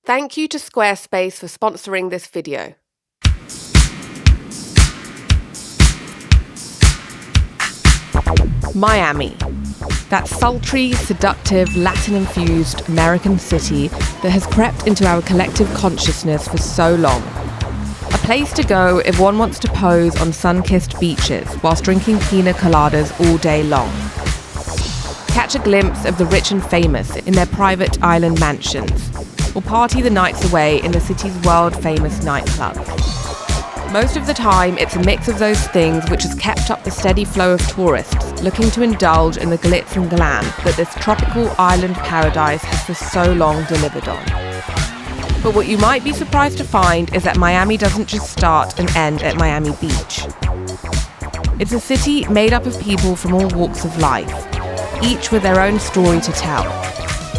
Thank you to Squarespace for sponsoring this video. Miami. That sultry, seductive, Latin-infused American city that has crept into our collective consciousness for so long. A place to go if one wants to pose on sun-kissed beaches whilst drinking pina coladas all day long. Catch a glimpse of the rich and famous in their private island mansions, or party the nights away in the city's world-famous nightclubs. Most of the time, it's a mix of those things which has kept up the steady flow of tourists looking to indulge in the glitz and glam that this tropical island paradise has for so long delivered on. But what you might be surprised to find is that Miami doesn't just start and end at Miami Beach. It's a city made up of people from all walks of life, each with their own story to tell.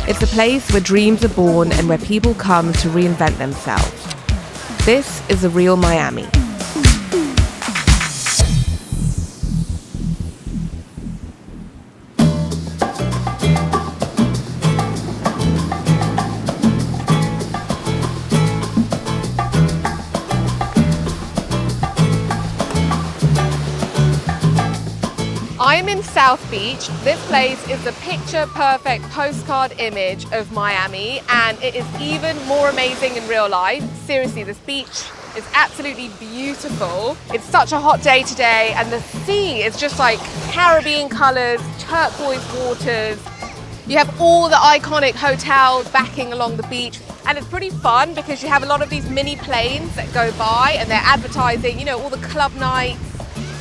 It's a place where dreams are born and where people come to reinvent themselves. This is the real Miami. I'm in South Beach. This place is the picture-perfect postcard image of Miami, and it is even more amazing in real life. Seriously, this beach is absolutely beautiful. It's such a hot day today, and the sea is just like Caribbean colors, turquoise waters. You have all the iconic hotels backing along the beach, and it's pretty fun because you have a lot of these mini planes that go by, and they're advertising, you know, all the club nights.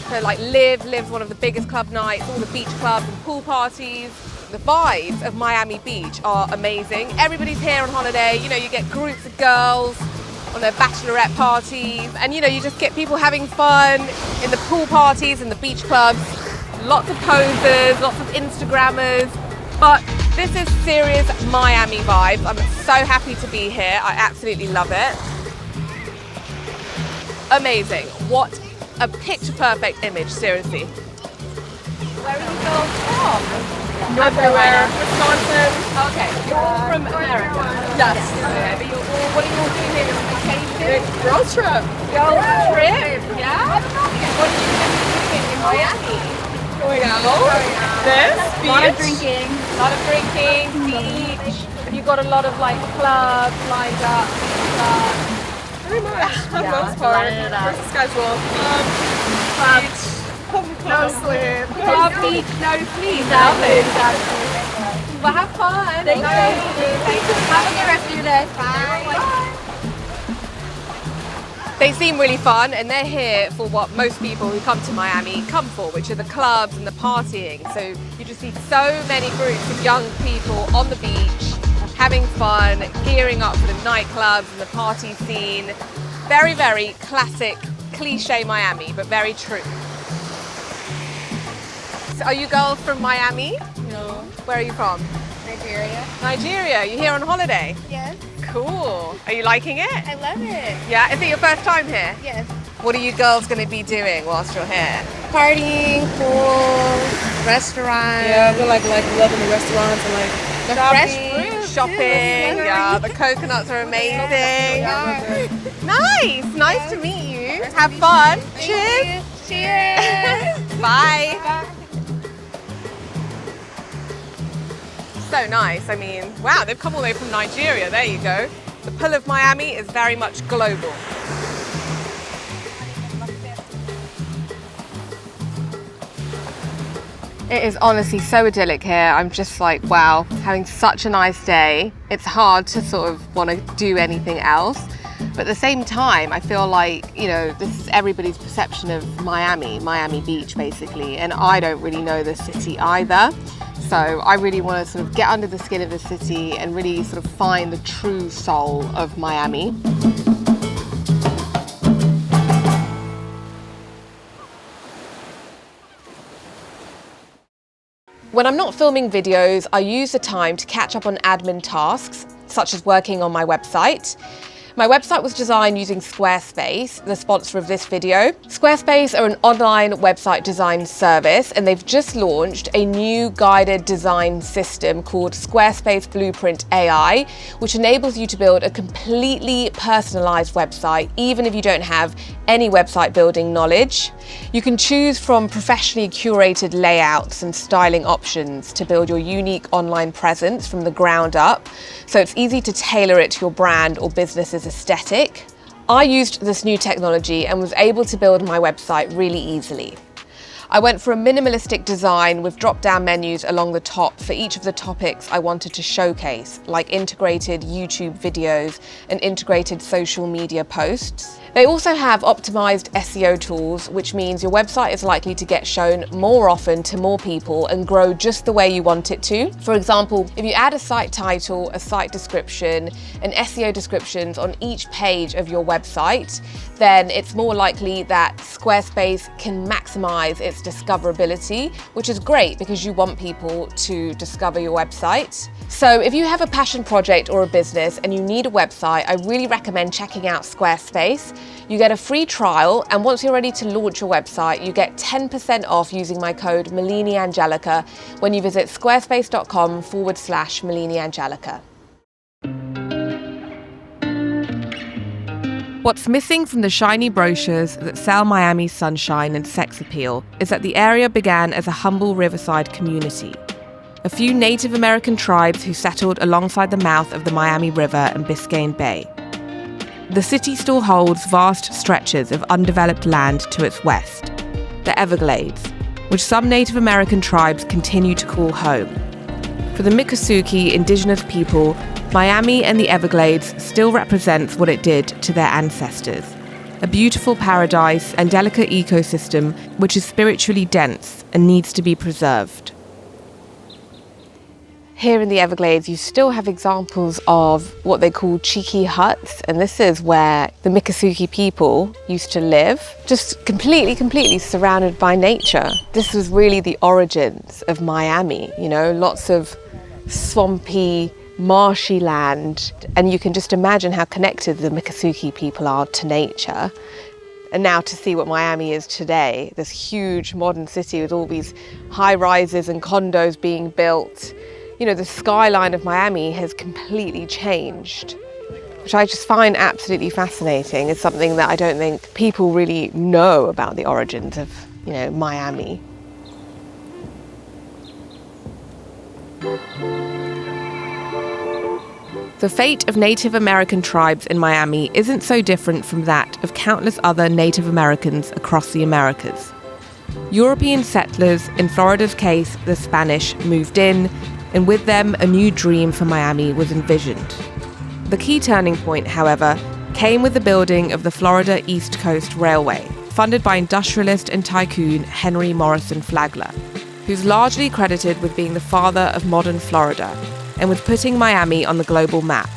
So like Live's one of the biggest club nights, all the beach clubs and pool parties. The vibes of Miami Beach are amazing. Everybody's here on holiday. You know, you get groups of girls on their bachelorette parties, and you know, you just get people having fun in the pool parties and the beach clubs. Lots of posers, lots of Instagrammers. But this is serious Miami vibes. I'm so happy to be here. I absolutely love it. Amazing. What a picture-perfect image, seriously. Where are you girls from? North Carolina, Wisconsin. Okay, you're all from America? Yes. Okay, but you're all, what are you all doing here? Vacation? Girls trip. Girls trip? Yeah? What are you going to be doing in Miami? Going out. This, beach. A lot of drinking. A lot of drinking, beach. Have you got a lot of like clubs lined up? Pretty much, for the Yeah, most part. line it up. There's a schedule. Beach. No sleep. Club, beach, no sleep. Exactly. Well, have fun. Thank you. Have a good rest of your day. Bye. They seem really fun, and they're here for what most people who come to Miami come for, which are the clubs and the partying. So you just see so many groups of young people on the beach, having fun, gearing up for the nightclubs and the party scene. Very, very classic, cliche Miami, but very true. So are you girls from Miami? No. Where are you from? Nigeria. Nigeria. You here on holiday? Yes. Cool. Are you liking it? I love it. Yeah, is it your first time here? Yes. What are you girls going to be doing whilst you're here? Partying, pool, restaurants. Yeah, I've been like loving the restaurants and like The Shopping, fresh fruit. shopping, too. yeah, the coconuts are amazing. Nice to meet you. Have fun. Cheers. Cheers. Bye. So nice. I mean, wow, they've come all the way from Nigeria. There you go. The pull of Miami is very much global. It is honestly so idyllic here. I'm just like, wow, having such a nice day. It's hard to sort of want to do anything else. But at the same time, I feel like, you know, this is everybody's perception of Miami Beach basically. And I don't really know the city either. So I really want to sort of get under the skin of the city and really sort of find the true soul of Miami. When I'm not filming videos, I use the time to catch up on admin tasks, such as working on my website. My website was designed using Squarespace, the sponsor of this video. Squarespace are an online website design service, and they've just launched a new guided design system called Squarespace Blueprint AI, which enables you to build a completely personalized website, even if you don't have any website building knowledge. You can choose from professionally curated layouts and styling options to build your unique online presence from the ground up, so it's easy to tailor it to your brand or business's aesthetic. I used this new technology and was able to build my website really easily. I went for a minimalistic design with drop-down menus along the top for each of the topics I wanted to showcase, like integrated YouTube videos and integrated social media posts. They also have optimized SEO tools, which means your website is likely to get shown more often to more people and grow just the way you want it to. For example, if you add a site title, a site description, and SEO descriptions on each page of your website, then it's more likely that Squarespace can maximize its discoverability, which is great because you want people to discover your website. So if you have a passion project or a business and you need a website, I really recommend checking out Squarespace. You get a free trial, and once you're ready to launch your website, you get 10% off using my code MeliniAngelica when you visit squarespace.com/MeliniAngelica. What's missing from the shiny brochures that sell Miami's sunshine and sex appeal is that the area began as a humble riverside community. A few Native American tribes who settled alongside the mouth of the Miami River and Biscayne Bay. The city still holds vast stretches of undeveloped land to its west, the Everglades, which some Native American tribes continue to call home. For the Miccosukee indigenous people, Miami and the Everglades still represents what it did to their ancestors. A beautiful paradise and delicate ecosystem which is spiritually dense and needs to be preserved. Here in the Everglades, you still have examples of what they call cheeky huts, and this is where the Miccosukee people used to live, just completely surrounded by nature. This was really the origins of Miami, you know, lots of swampy, marshy land, and you can just imagine how connected the Miccosukee people are to nature. And now to see what Miami is today, this huge modern city with all these high rises and condos being built. You know, the skyline of Miami has completely changed, which I just find absolutely fascinating. It's something that I don't think people really know about the origins of, you know, Miami. The fate of Native American tribes in Miami isn't so different from that of countless other Native Americans across the Americas. European settlers, in Florida's case, the Spanish, moved in, and with them, a new dream for Miami was envisioned. The key turning point, however, came with the building of the Florida East Coast Railway, funded by industrialist and tycoon Henry Morrison Flagler, who's largely credited with being the father of modern Florida and with putting Miami on the global map.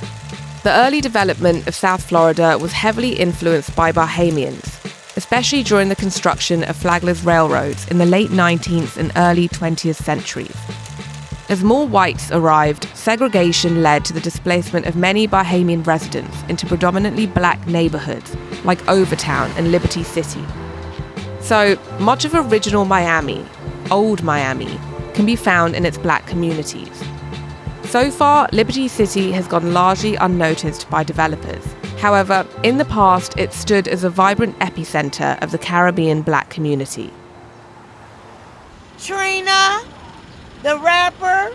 The early development of South Florida was heavily influenced by Bahamians, especially during the construction of Flagler's railroads in the late 19th and early 20th centuries. As more whites arrived, segregation led to the displacement of many Bahamian residents into predominantly black neighborhoods like Overtown and Liberty City. So much of original Miami, old Miami, can be found in its black communities. So far, Liberty City has gone largely unnoticed by developers. However, in the past, it stood as a vibrant epicenter of the Caribbean black community. Trina, the rapper,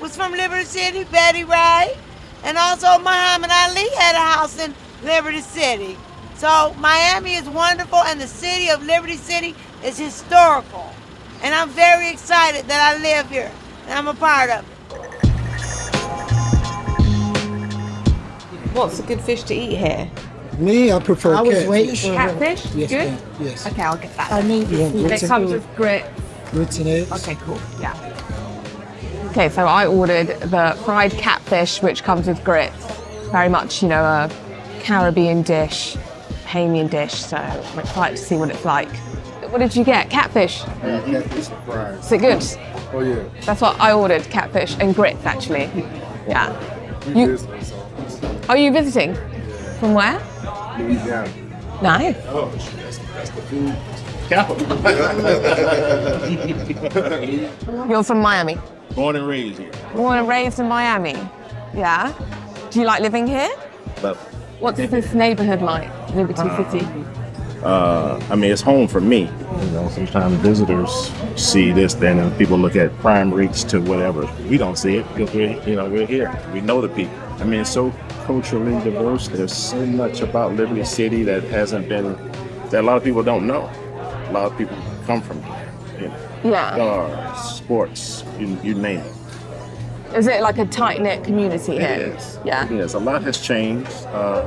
was from Liberty City, Betty Ray, and also Muhammad Ali had a house in Liberty City. So Miami is wonderful, and the city of Liberty City is historical. And I'm very excited that I live here, and I'm a part of it. What's a good fish to eat here? Me, I prefer catfish. Catfish? Yes, Good? ma'am. Yes. Okay, I'll get that. You want grits It comes with grits. grits and eggs? Okay, cool. Yeah. Okay, so I ordered the fried catfish, which comes with grits. Very much, you know, a Caribbean dish, Bahamian dish, so I'm excited to see what it's like. What did you get? Catfish? Yeah, catfish and fries. Is it good? Oh yeah. That's what I ordered, catfish and grits, actually. Yeah. We visiting, so. Are you visiting? From where? Louisiana. Nice. Oh, that's the food capital. You're from Miami. Born and raised here. Born and raised in Miami. Yeah. Do you like living here? Love What's this neighborhood like, Liberty City? I mean, it's home for me. You know, sometimes visitors see this, then people look at crime rates to whatever. We don't see it because we're here. We know the people. I mean, it's so culturally diverse. There's so much about Liberty City that that a lot of people don't know. A lot of people come from here. You know, Yeah. cars, sports, you name it. Is it like a tight-knit community here? It is. Yeah. Yes, a lot has changed.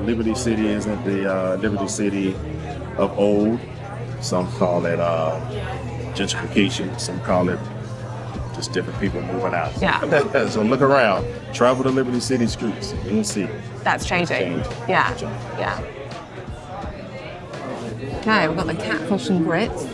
Liberty City isn't the Liberty City of old. Some call it gentrification. Some call it just different people moving out. Yeah. So look around. Travel to Liberty City streets. You can see. That's changing. Yeah. Yeah. Okay, we've got the catfish and grits.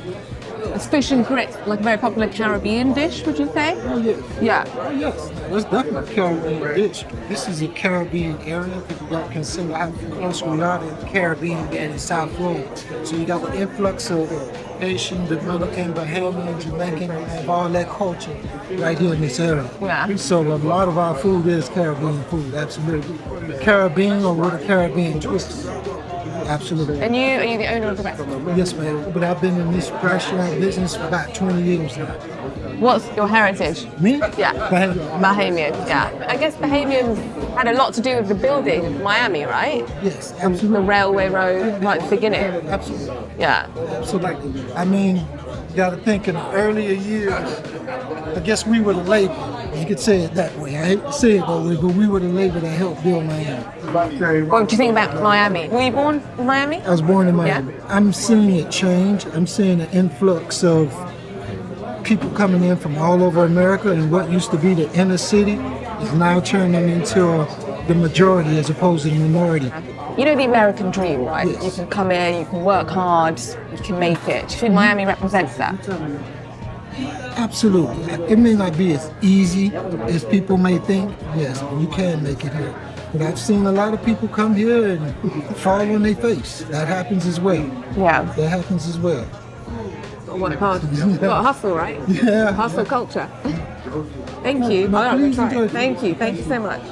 Is fish and grits like a very popular Caribbean dish, would you say? Oh, yeah. Yeah. Oh, yes. That's definitely a Caribbean dish. This is a Caribbean area. People got consider how close we are to the Caribbean and South Florida. So you got the influx of Haitian, Dominican, Bahamian, Jamaican, all that culture right here in this area. Yeah. So a lot of our food is Caribbean food, absolutely. Caribbean or with a Caribbean twist. Absolutely. And are you the owner of the restaurant? Yes, ma'am. But I've been in this restaurant business for about 20 years now. What's your heritage? Me? Yeah. Bahamian. Bahamians, yeah. I guess Bahamians had a lot to do with the building of Miami, right? Yes, The absolutely. railway road, right at the beginning. Absolutely. Yeah. Absolutely. I mean, you got to think in the earlier years, I guess we were the labor. You could say it that way. I hate to say it that way, but we were the labor that helped build Miami. What do you think about Miami? Were you born in Miami? I was born in Miami. Yeah. I'm seeing it change. I'm seeing an influx of people coming in from all over America, and what used to be the inner city is now turning into the majority as opposed to the minority. You know the American dream, right? Yes. You can come in, you can work hard, you can make it. Do you think Miami represents that? Absolutely. It may not be as easy as people may think. Yes, but you can make it here. But I've seen a lot of people come here and fall on their face. That happens as well. Yeah. That happens as well. Work hard. Got hustle, right? Yeah. Hustle culture. Thank you. Please enjoy. Thank you. Thank you so much.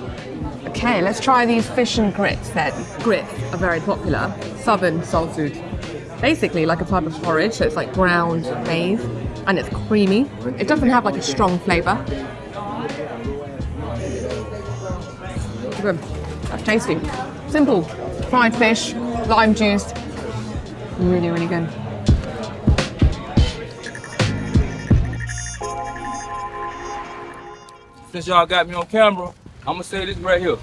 Okay, let's try these fish and grits then. Grits are very popular. Southern soul food. Basically like a type of porridge, so it's like ground maize and it's creamy. It doesn't have like a strong flavour. Good. That's tasty. Simple. Fried fish, lime juice. Really, really good. Since y'all got me on camera, I'm gonna say this right here.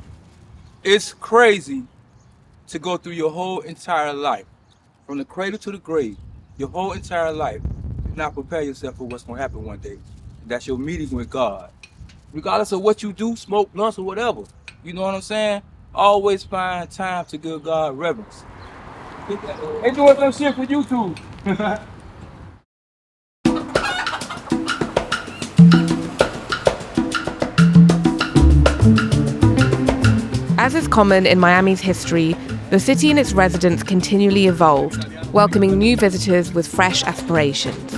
It's crazy to go through your whole entire life, from the cradle to the grave, your whole entire life, and not prepare yourself for what's gonna happen one day. That's your meeting with God. Regardless of what you do, smoke blunts or whatever, you know what I'm saying? Always find time to give God reverence. They doing some shit for YouTube. As is common in Miami's history, the city and its residents continually evolved, welcoming new visitors with fresh aspirations.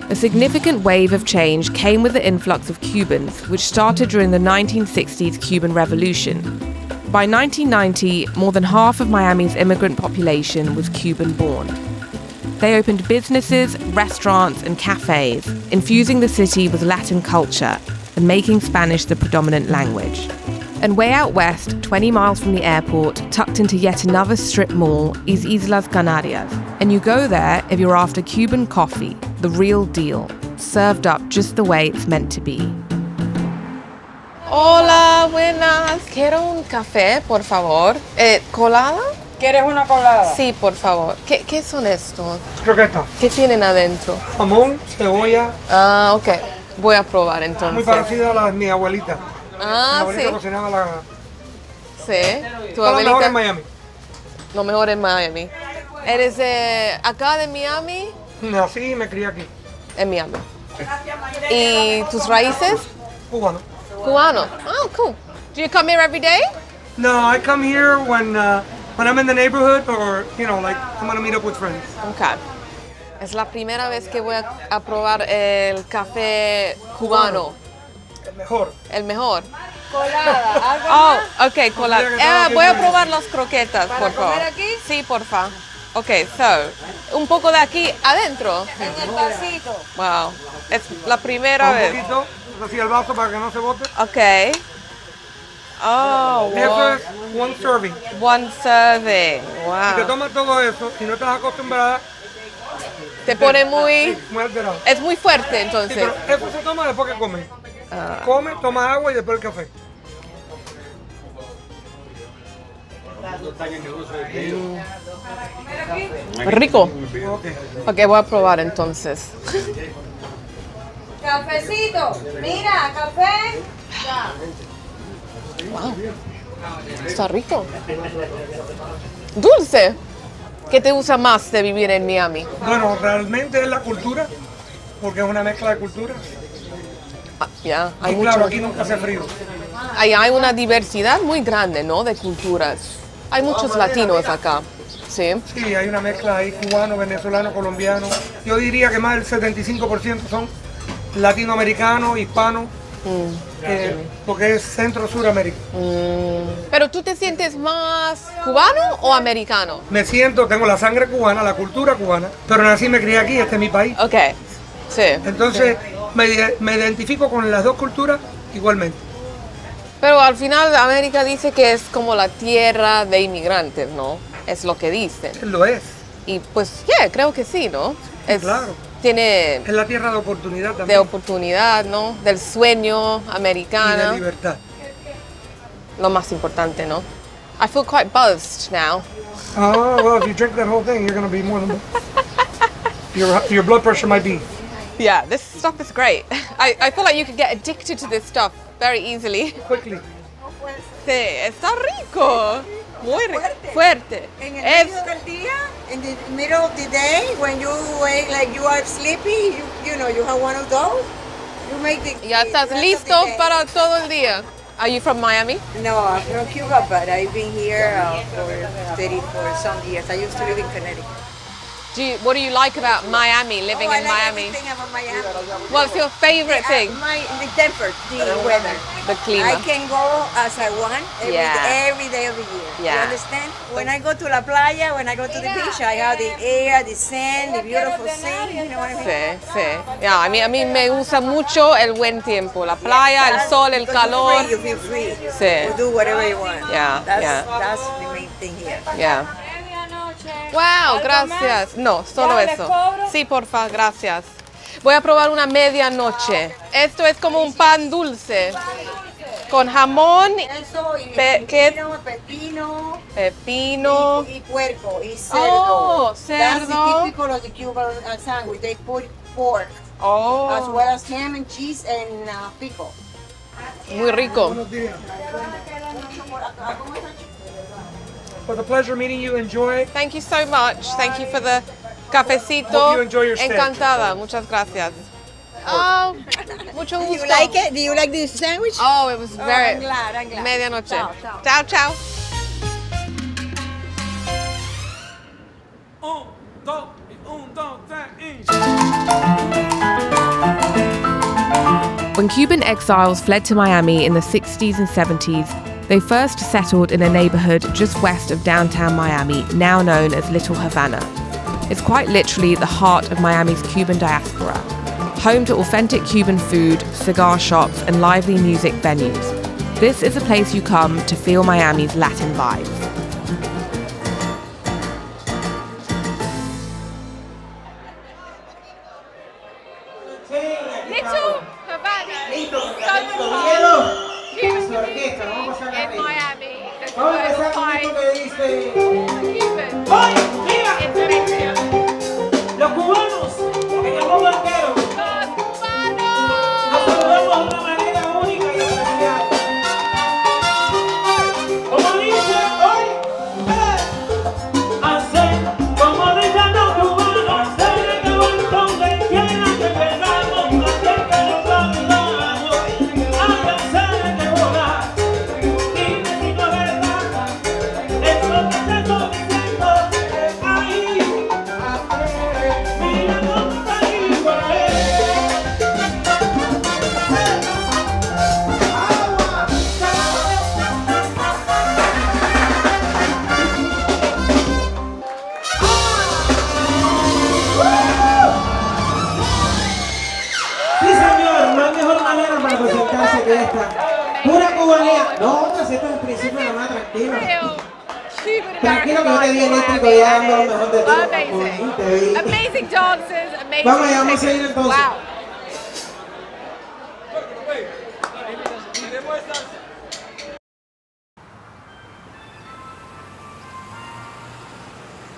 A significant wave of change came with the influx of Cubans, which started during the 1960s Cuban Revolution. By 1990, more than half of Miami's immigrant population was Cuban-born. They opened businesses, restaurants, and cafes, infusing the city with Latin culture and making Spanish the predominant language. And way out west, 20 miles from the airport, tucked into yet another strip mall, is Islas Canarias. And you go there if you're after Cuban coffee, the real deal, served up just the way it's meant to be. Hola, buenas. Quiero un café, por favor. ¿Colada? ¿Quieres una colada? Sí, por favor. ¿Qué son estos? Croqueta. ¿Qué tienen adentro? Jamón, cebolla, Ah, ok. Voy a probar muy entonces. parecida a la de mi abuelita. Mi Ah, abuelita sí. cocinaba la... Sí. Tu Está lo mejor abuelita. en Miami. Lo mejor en Miami. ¿Eres acá de Miami? Nací y me crié aquí. En Miami. ¿Y tus raíces? Cubano. Cubano. Oh, cool. Do you come here every day? No, I come here when when I'm in the neighborhood or, you know, like I'm gonna meet up with friends. Okay. Es la primera vez que voy a probar el café cubano. El mejor. El mejor. Colada, algo Oh, más. ok, colada. Mira que estaba Voy a aquí. probar las croquetas, ¿Para por favor. comer aquí? Sí, porfa. Ok, so, un poco de aquí adentro. En el vasito. Wow, es la primera Un vez. poquito, así el vaso para que no se bote. Ok. Oh, Eso wow. es one serving. One serving. Si te Wow. tomas todo eso y no estás acostumbrada, Te pone muy... muy alterado. Es muy fuerte, Sí, entonces. pero eso se toma después que comes. Ah. Come, toma agua y después el café. Rico. Ok. Ok, voy a probar entonces. Cafecito. Mira, café. Está rico. Dulce. ¿Qué te gusta más de vivir en Miami? Bueno, realmente es la cultura, porque es una mezcla de culturas. Ah, ya, Y hay claro, mucho. aquí nunca hace frío. Hay una diversidad muy grande, ¿no? De culturas. Hay muchos latinos acá. Sí. Sí, hay una mezcla ahí cubano, venezolano, colombiano. Yo diría que más del 75% son latinoamericanos, hispanos, porque es Centro-Suramérica. Pero tú te sientes más cubano o americano? Me siento, tengo la sangre cubana, la cultura cubana, pero nací y me crié aquí, este es mi país. Ok. Sí. Entonces me identifico con las dos culturas igualmente. Pero al final América dice que es como la tierra de inmigrantes, ¿no? Es lo que dicen. Lo es. Y pues, yeah, creo que sí, ¿no? Es, claro. Tiene Es la tierra de oportunidad de también. oportunidad, ¿no? Del sueño Y de americano. libertad. Lo más importante, ¿no? I feel quite buzzed now. Oh, well, if you drink that whole thing, you're going to be more than... Your blood pressure might be. Yeah, this stuff is great. I feel like you could get addicted to this stuff very easily. Quickly. Sí, está rico. Muy fuerte. En el Es, medio del día, in the middle of the day, when you wake like you are sleepy, you know, you have one of those. You make the ya the estás rest of the listo day. para todo el día. Are you from Miami? No, I'm from Cuba, but I've been here for some years. I used to live in Connecticut. What do you like about Miami, living I in like Miami? everything about Miami. What's your favorite thing? The temper, the weather. The clima. I can go as I want every day of the year. Yeah. You understand? When I go to la playa, when I go to the beach, I have the air, the sand, the beautiful sea. You know what I mean? Sí, sí. Yeah, a mí me gusta mucho el buen tiempo, la playa, el sol, el calor. You feel free. Sí. You do whatever you want. Yeah, That's the main thing here. Yeah. Wow, gracias. No, solo ¿Ya les eso. cobro? Sí, porfa, gracias. Voy a probar una medianoche. Esto es como un pan dulce con jamón, Eso, y ¿qué? pepino, pepino. y puerco, y cerdo. Oh, That's cerdo. the typical of the Cuban sandwich. They put pork, as Oh, well as ham and cheese and pickle. muy rico. It was a pleasure meeting you. Enjoy. Thank you so much. Thank you for the cafecito. Hope you enjoy your stay. Encantada. Muchas gracias. Oh, mucho Do gusto. you like it? Do you like this sandwich? Oh, it was very... I'm glad, I'm glad. Medianoche. Ciao, ciao. Ciao, ciao. When Cuban exiles fled to Miami in the 60s and 70s, they first settled in a neighborhood just west of downtown Miami, now known as Little Havana. It's quite literally the heart of Miami's Cuban diaspora, home to authentic Cuban food, cigar shops, and lively music venues. This is a place you come to feel Miami's Latin vibes. Little Havana, Cuban community in Miami. Los cubanos en el mundo entero nos saludamos de una manera única y especial. Como dice hoy, hacer como dicen los cubanos, hacer que van donde quiera que llegamos, hacer que nos saludamos, hacer que volar. Dime si no es verdad, eso que te No, receta en principio nada más, tranquilo. Real Cuban Tranquilo que yo te di American eléctrico life, ya dando lo mejor de ti. Amazing. Te vi. Amazing dancers, amazing Vamos allá, vamos a seguir singers. entonces. Wow.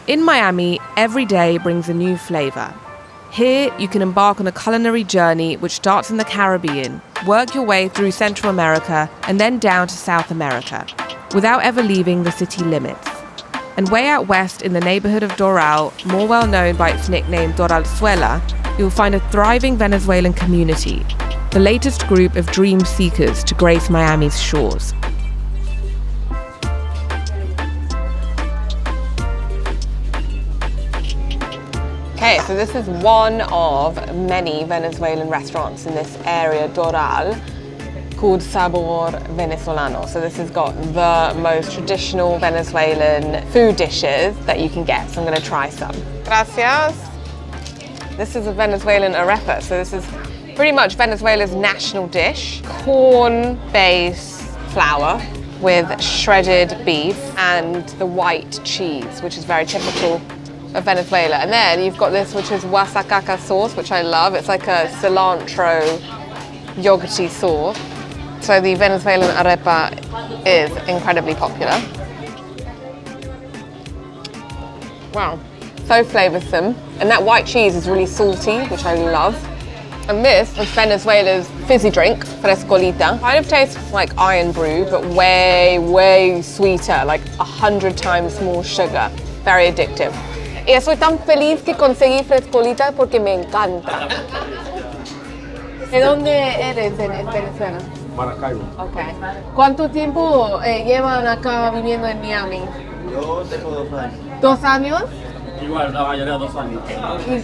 In Miami, every day brings a new flavour. Here, you can embark on a culinary journey which starts in the Caribbean, work your way through Central America, and then down to South America, without ever leaving the city limits. And way out west in the neighbourhood of Doral, more well known by its nickname Doralzuela, you'll find a thriving Venezuelan community, the latest group of dream seekers to grace Miami's shores. Okay, so this is one of many Venezuelan restaurants in this area, Doral, called Sabor Venezolano. So this has got the most traditional Venezuelan food dishes that you can get. So I'm going to try some. Gracias. This is a Venezuelan arepa. So this is pretty much Venezuela's national dish. Corn-based flour with shredded beef and the white cheese, which is very typical of Venezuela. And then you've got this, which is wasacaca sauce, which I love. It's like a cilantro yogurty sauce. So the Venezuelan arepa is incredibly popular. Wow, so flavoursome. And that white cheese is really salty, which I love. And this is Venezuela's fizzy drink, frescolita. Kind of tastes like iron brew, but way, way sweeter, like 100 times more sugar. Very addictive. Y soy tan feliz que conseguí frescolita porque me encanta. ¿De dónde eres en Venezuela? Maracaibo. Okay. ¿Cuánto tiempo llevan acá viviendo en Miami? Yo tengo 2 años. 2 años? Igual, la mayoría 2 años.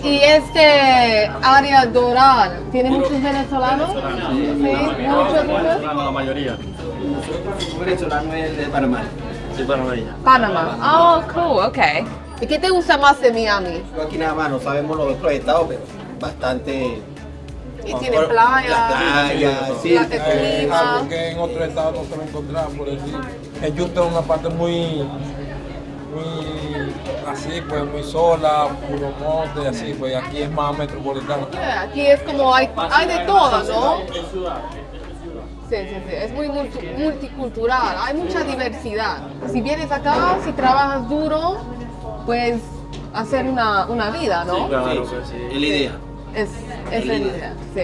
¿Y este área Doral tiene muchos venezolanos? Sí, muchos. La mayoría. Un venezolano es de Panamá. Soy panameña. Panamá. Oh, cool, okay. ¿Y qué te gusta más de Miami? Aquí nada más, no sabemos los otros estados, pero bastante. Y tiene playa, sí. Algo que en otros estados no se va a encontrar, por decir. En Utah es una parte muy así, pues muy sola, puro monte, así, pues aquí es más metropolitano. Aquí es como hay de todo, ¿no? Sí, es muy multicultural, hay mucha diversidad. Si vienes acá, si trabajas duro, puedes hacer una vida, ¿no? Sí, claro, sí. Es la idea. Es la idea, sí.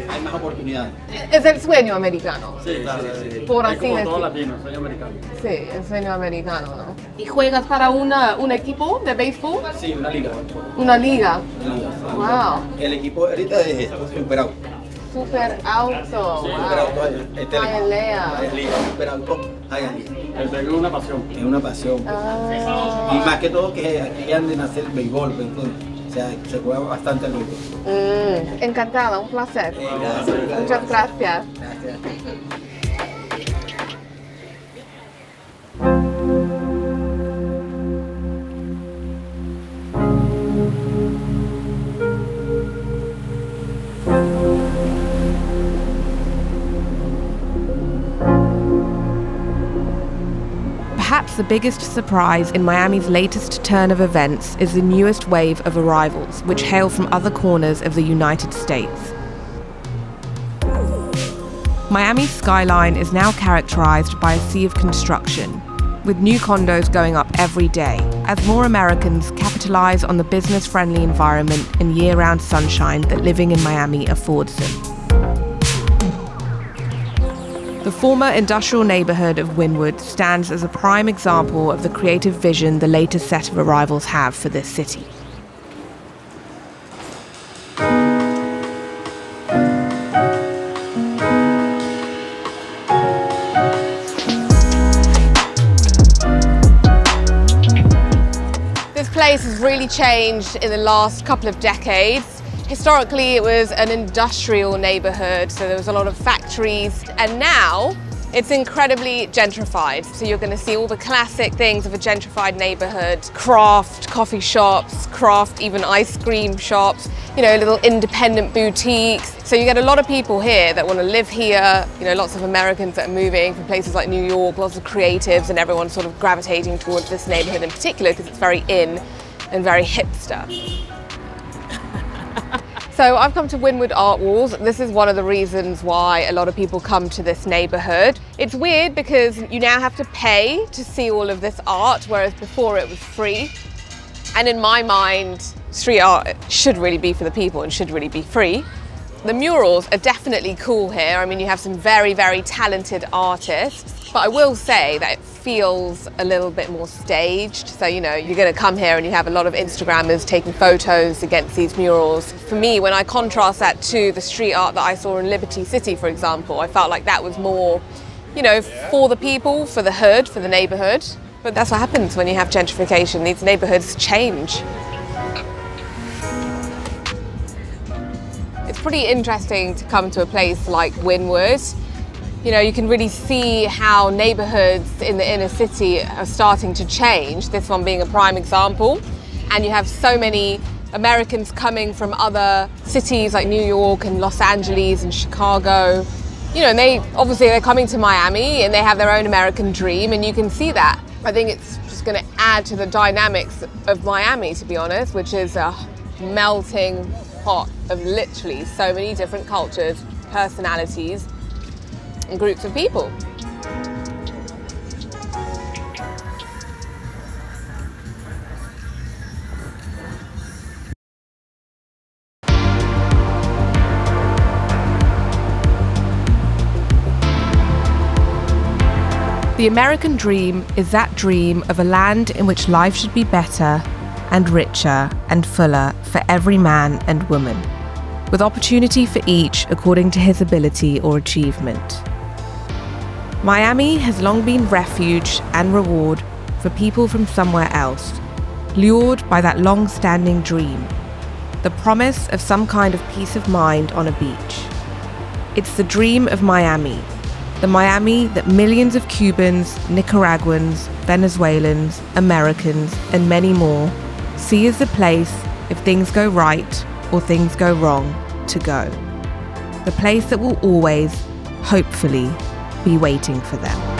Hay más oportunidades. Es el sueño americano. Sí, claro. Por es así como decirlo. todo latino, sueño americano. Sí, el sueño americano, ¿no? ¿Y juegas para un equipo de béisbol? Sí, una liga. Una liga. Wow. El equipo ahorita es Super Auto. Super Auto. Sí, Wow. Super Auto. Hialeah. Es liga, Super Auto. Es una pasión. Es una pasión. Ah. Y más que todo que aquí anden a hacer béisbol, pues, entonces, o sea, se juega bastante el béisbol. Encantada, un placer. Gracias. Muchas gracias. Gracias. Perhaps the biggest surprise in Miami's latest turn of events is the newest wave of arrivals, which hail from other corners of the United States. Miami's skyline is now characterized by a sea of construction, with new condos going up every day, as more Americans capitalize on the business-friendly environment and year-round sunshine that living in Miami affords them. The former industrial neighbourhood of Wynwood stands as a prime example of the creative vision the latest set of arrivals have for this city. This place has really changed in the last couple of decades. Historically, it was an industrial neighborhood, so there was a lot of factories. And now, It's incredibly gentrified, so you're going to see all the classic things of a gentrified neighborhood: craft coffee shops, craft even ice cream shops, you know, little independent boutiques. So you get a lot of people here that want to live here, you know, lots of Americans that are moving from places like New York, lots of creatives, and everyone's sort of gravitating towards this neighborhood in particular because it's very in and very hipster. So I've come to Wynwood Art Walls. This is one of the reasons why a lot of people come to this neighborhood. It's weird because you now have to pay to see all of this art, whereas before it was free. And in my mind, street art should really be for the people and should really be free. The murals are definitely cool here. I mean, you have some very, very talented artists, but I will say that it feels a little bit more staged. So, you know, you're going to come here and you have a lot of Instagrammers taking photos against these murals. For me, when I contrast that to the street art that I saw in Liberty City, for example, I felt like that was more, you know, for the people, for the hood, for the neighborhood. But that's what happens when you have gentrification. These neighborhoods change. It's pretty interesting to come to a place like Wynwood. You know, you can really see how neighborhoods in the inner city are starting to change, this one being a prime example. And you have so many Americans coming from other cities like New York and Los Angeles and Chicago. You know, and they're coming to Miami and they have their own American dream, and you can see that. I think it's just going to add to the dynamics of Miami, to be honest, which is a melting pot of literally so many different cultures, personalities, and groups of people. The American dream is that dream of a land in which life should be better and richer and fuller for every man and woman, with opportunity for each according to his ability or achievement. Miami has long been refuge and reward for people from somewhere else, lured by that long-standing dream, the promise of some kind of peace of mind on a beach. It's the dream of Miami, the Miami that millions of Cubans, Nicaraguans, Venezuelans, Americans, and many more see as the place, if things go right or things go wrong, to go. The place that will always, hopefully, be waiting for them.